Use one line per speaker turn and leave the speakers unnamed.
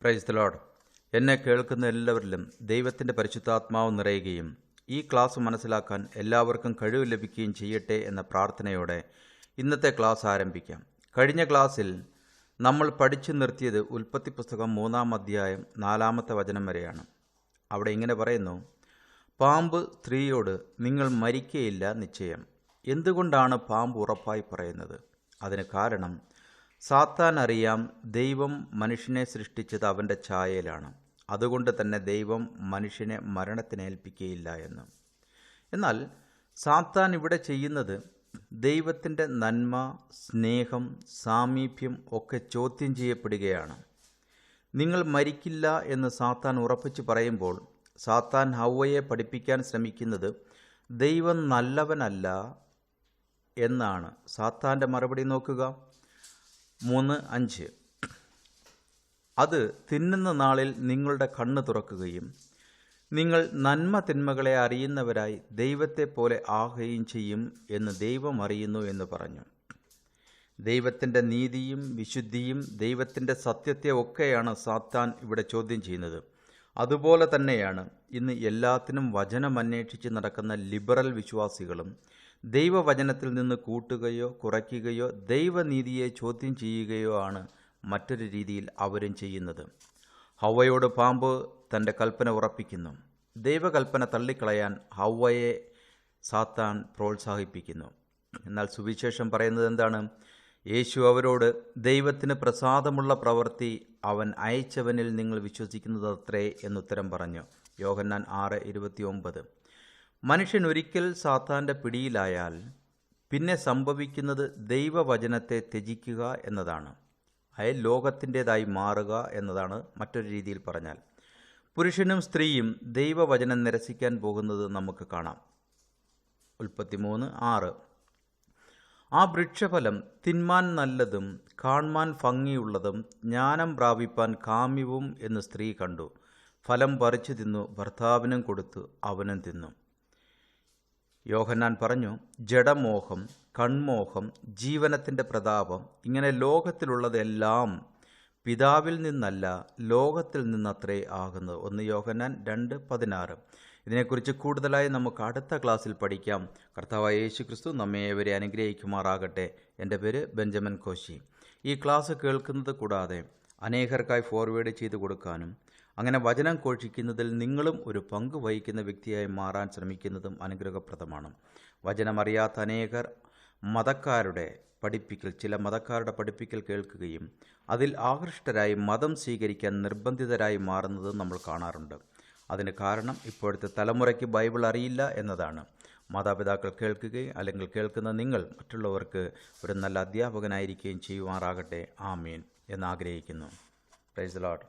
Price the Lord. എന്നെ കേൾക്കുന്ന എല്ലാവരിലും ദൈവത്തിൻ്റെ പരിശുദ്ധാത്മാവ് നിറയുകയും ഈ ക്ലാസ് മനസ്സിലാക്കാൻ എല്ലാവർക്കും കഴിവ് ലഭിക്കുകയും ചെയ്യട്ടെ എന്ന പ്രാർത്ഥനയോടെ ഇന്നത്തെ ക്ലാസ് ആരംഭിക്കാം. കഴിഞ്ഞ ക്ലാസ്സിൽ നമ്മൾ പഠിച്ചു നിർത്തിയത് ഉൽപ്പത്തി പുസ്തകം 3-ാം അധ്യായം 4-ാമത്തെ വചനം വരെയാണ്. അവിടെ ഇങ്ങനെ പറയുന്നു, പാമ്പ് സ്ത്രീയോട് നിങ്ങൾ മരിക്കയില്ല നിശ്ചയം. എന്തുകൊണ്ടാണ് പാമ്പ് ഉറപ്പായി പറയുന്നത്? അതിന് കാരണം സാത്താൻ അറിയാം ദൈവം മനുഷ്യനെ സൃഷ്ടിച്ചത് അവൻ്റെ ഛായയിലാണ്, അതുകൊണ്ട് തന്നെ ദൈവം മനുഷ്യനെ മരണത്തിനേൽപ്പിക്കുകയില്ല എന്ന്. എന്നാൽ സാത്താൻ ഇവിടെ ചെയ്യുന്നത് ദൈവത്തിൻ്റെ നന്മ, സ്നേഹം, സാമീപ്യം ഒക്കെ ചോദ്യം ചെയ്യപ്പെടുകയാണ്. നിങ്ങൾ മരിക്കില്ല എന്ന് സാത്താൻ ഉറപ്പിച്ച് പറയുമ്പോൾ സാത്താൻ ഹൗവയെ പഠിപ്പിക്കാൻ ശ്രമിക്കുന്നത് ദൈവം നല്ലവനല്ല എന്നാണ്. സാത്താൻ്റെ മറുപടി നോക്കുക, 3:5. അത് തിന്നുന്ന നാളിൽ നിങ്ങളുടെ കണ്ണ് തുറക്കുകയും നിങ്ങൾ നന്മ തിന്മകളെ അറിയുന്നവരായി ദൈവത്തെ പോലെ ആകുകയും ചെയ്യും എന്ന് ദൈവം അറിയുന്നു എന്ന് പറഞ്ഞു. ദൈവത്തിൻ്റെ നീതിയും വിശുദ്ധിയും ദൈവത്തിൻ്റെ സത്യത്തെ ഒക്കെയാണ് സാത്താൻ ഇവിടെ ചോദ്യം ചെയ്യുന്നത്. അതുപോലെ തന്നെയാണ് ഇന്ന് എല്ലാത്തിനും വചനം അന്വേഷിച്ച് നടക്കുന്ന ലിബറൽ വിശ്വാസികളും ദൈവവചനത്തിൽ നിന്ന് കൂട്ടുകയോ കുറയ്ക്കുകയോ ദൈവനീതിയെ ചോദ്യം ചെയ്യുകയോ ആണ് മറ്റൊരു രീതിയിൽ അവരും ചെയ്യുന്നത്. ഹൗവയോട് പാമ്പ് തൻ്റെ കൽപ്പന ഉറപ്പിക്കുന്നു. ദൈവകൽപ്പന തള്ളിക്കളയാൻ ഹൗവയെ സാത്താൻ പ്രോത്സാഹിപ്പിക്കുന്നു. എന്നാൽ സുവിശേഷം പറയുന്നത് എന്താണ്? യേശു അവരോട്, ദൈവത്തിന് പ്രസാദമുള്ള പ്രവൃത്തി അവൻ അയച്ചവനിൽ നിങ്ങൾ വിശ്വസിക്കുന്നത് അത്രേ എന്നുത്തരം പറഞ്ഞു. യോഹന്നാൻ 6:29. മനുഷ്യൻ ഒരിക്കൽ സാത്താൻ്റെ പിടിയിലായാൽ പിന്നെ സംഭവിക്കുന്നത് ദൈവവചനത്തെ ത്യജിക്കുക എന്നതാണ്. ലോകത്തിൻ്റെതായി മാറുക എന്നതാണ് മറ്റൊരു രീതിയിൽ പറഞ്ഞാൽ. പുരുഷനും സ്ത്രീയും ദൈവവചനം നിരസിക്കാൻ പോകുന്നത് നമുക്ക് കാണാം. ഉൽപ്പത്തി 3:6. ആ വൃക്ഷഫലം തിന്മാൻ നല്ലതും കാൺമാൻ ഭംഗിയുള്ളതും ജ്ഞാനം പ്രാപിപ്പാൻ കാമ്യവും എന്ന് സ്ത്രീ കണ്ടു. ഫലം പറിച്ചു തിന്നു, ഭർത്താവിനും കൊടുത്തു, അവനും തിന്നു. യോഹന്നാൻ പറഞ്ഞു, ജഡമോഹം, കൺമോഹം, ജീവനത്തിൻ്റെ പ്രതാപം, ഇങ്ങനെ ലോകത്തിലുള്ളതെല്ലാം പിതാവിൽ നിന്നല്ല ലോകത്തിൽ നിന്നത്രേ ആകുന്നത്. 1 യോഹന്നാൻ 2:16. ഇതിനെക്കുറിച്ച് കൂടുതലായി നമുക്ക് അടുത്ത ക്ലാസ്സിൽ പഠിക്കാം. കർത്താവായ യേശു ക്രിസ്തു നമ്മെ ഏവരെ അനുഗ്രഹിക്കുമാറാകട്ടെ. എൻ്റെ പേര് ബെഞ്ചമിൻ കോശി. ഈ ക്ലാസ് കേൾക്കുന്നത് കൂടാതെ അനേകർക്കായി ഫോർവേഡ് ചെയ്ത് കൊടുക്കാനും അങ്ങനെ വചനം ഘോഷിക്കുന്നതിൽ നിങ്ങളും ഒരു പങ്ക് വഹിക്കുന്ന വ്യക്തിയായി മാറാൻ ശ്രമിക്കുന്നതും അനുഗ്രഹപ്രദമാണ്. വചനമറിയാത്ത അനേകർ ചില മതക്കാരുടെ പഠിപ്പിക്കൽ കേൾക്കുകയും അതിൽ ആകൃഷ്ടരായി മതം സ്വീകരിക്കാൻ നിർബന്ധിതരായി മാറുന്നത് നമ്മൾ കാണാറുണ്ട്. അതിന് കാരണം ഇപ്പോഴത്തെ തലമുറയ്ക്ക് ബൈബിൾ അറിയില്ല എന്നതാണ്. മാതാപിതാക്കൾ കേൾക്കുകയും അല്ലെങ്കിൽ കേൾക്കുന്ന നിങ്ങൾ മറ്റുള്ളവർക്ക് ഒരു നല്ല അധ്യാപകനായിരിക്കുകയും ചെയ്യുമാറാകട്ടെ. ആമീൻ എന്നാഗ്രഹിക്കുന്നു. Praise the Lord.